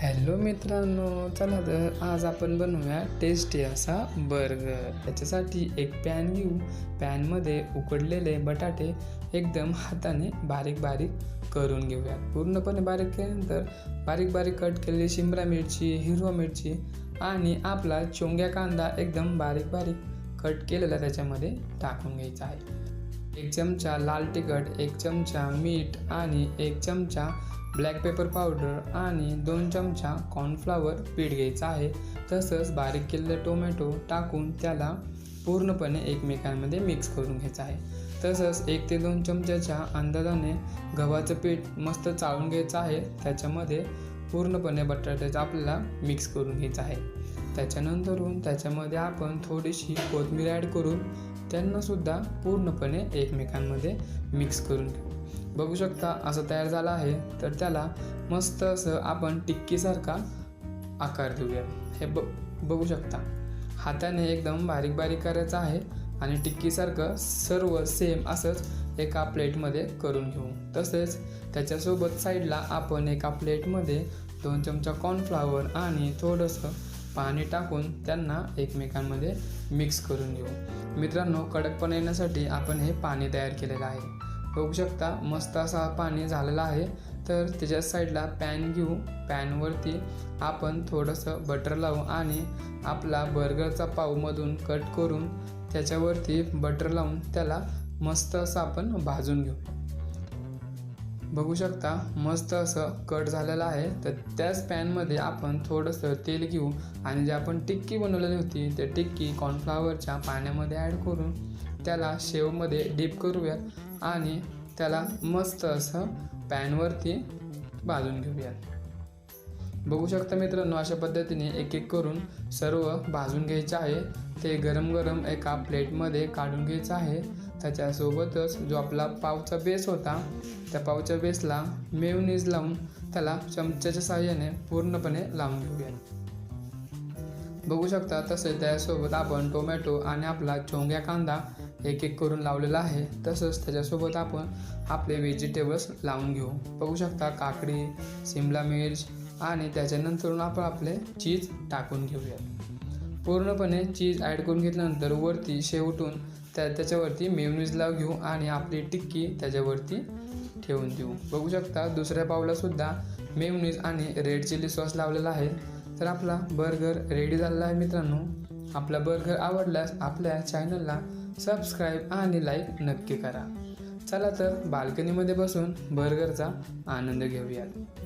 Hello मित्रांनो, चला तर आज आपण बनवूया टेस्टी असा बर्गर। त्याच्यासाठी एक पॅन घेऊ। पॅनमध्ये उकडलेले बटाटे एकदम हाताने बारीक बारीक करून घेऊया। पूर्णपणे बारीक केल्यानंतर बारीक बारीक कट केलेली शिमला मिरची, हिरवा मिरची आणि आपला चोंग्या कांदा एकदम बारीक बारीक कट केलेला त्याच्यामध्ये टाकून घ्यायचा आहे। 1 चमचा लाल तिखट, 1 चमचा मीठ आणि 1 चमचा ब्लॅक पेपर पावडर आणि 2 चमचा कॉर्नफ्लॉवर पीठ घ्यायचं आहे। तसंच बारीक केलेले टोमॅटो टाकून त्याला पूर्णपणे एकमेकांमध्ये मिक्स करून घ्यायचं आहे। तसंच 1 ते 2 चमच्याच्या अंदाजाने गव्हाचं पीठ मस्त चाळून घ्यायचं आहे। त्याच्यामध्ये पूर्णपणे बटाट्याचं आपल्याला मिक्स करून घ्यायचं आहे। त्याच्यानंतरून त्याच्यामध्ये आपण थोडीशी कोथिंबीर ॲड करून त्यांना सुद्धा पूर्णपणे एकमेकांमध्ये मिक्स करून घेऊ। बघू शकता असं तयार झालं आहे। तर त्याला मस्त असं आपण टिक्कीसारखा आकार देऊया। हे बघू शकता हाताने एकदम बारीक बारीक करायचं आहे आणि टिक्कीसारखं सर्व सेम असंच एका प्लेटमध्ये करून घेऊ। तसेच त्याच्यासोबत साईडला आपण एका प्लेटमध्ये 2 चमचा कॉर्नफ्लॉवर आणि थोडंसं पाणी टाकून त्यांना एकमेकांमध्ये मिक्स करून घेऊ। मित्रांनो, कडकपणा येण्यासाठी आपण हे पाणी तयार केलेलं आहे। बघू शकता मस्त असा पाणी झालेला आहे। तर त्याच्या साईडला पॅन घेऊ। पॅनवरती आपण थोडंसं बटर लावू आणि आपला बर्गरचा पावमधून कट करून त्याच्यावरती बटर लावून त्याला मस्त असं आपण भाजून घेऊ। बघू शकता मस्त असं कट झालेलं आहे। तर त्याच पॅनमध्ये आपण थोडंसं तेल घेऊ आणि जे आपण टिक्की बनवलेली होती ते टिक्की कॉर्नफ्लॉवरच्या पाण्यामध्ये ॲड करून त्याला शेवमध्ये डीप करूयात आणि त्याला मस्त असं पॅनवरती भाजून घेऊयात। बघू शकता मित्रांनो, अशा पद्धतीने एक एक करून सर्व भाजून घ्यायचे आहे। ते गरम गरम एका प्लेटमध्ये काढून घ्यायचं आहे। त्याच्यासोबतच जो आपला पावचा बेस होता त्या पावच्या बेसला मेयोनीज लावून त्याला चमच्याच्या साहाय्याने पूर्णपणे लावून घेऊयात। बघू शकता तसेच त्याच्यासोबत आपण टोमॅटो आणि आपला चोंग्या कांदा एक एक करून लावलेला आहे। तसंच त्याच्यासोबत आपण आपले व्हेजिटेबल्स लावून घेऊ। बघू शकता काकडी, शिमला मिर्च आणि त्याच्यानंतर आपण आपले चीज टाकून घेऊयात। पूर्णपणे चीज ॲड करून घेतल्यानंतर वरती शेवटून त्याच्यावरती मेयोनीज लावून घेऊ आणि आपली टिक्की त्याच्यावरती ठेवून देऊ। बघू शकता दुसऱ्या पावला सुद्धा मेयोनीज आणि रेड चिली सॉस लावलेला आहे। तर आपला बर्गर रेडी झालेला आहे। मित्रांनो, आपला बर्गर आवडल्यास आपल्या चॅनलला सबस्क्राईब आणि लाईक नक्की करा। चला तर बाल्कनीमध्ये बसून बर्गरचा आनंद घेऊयात।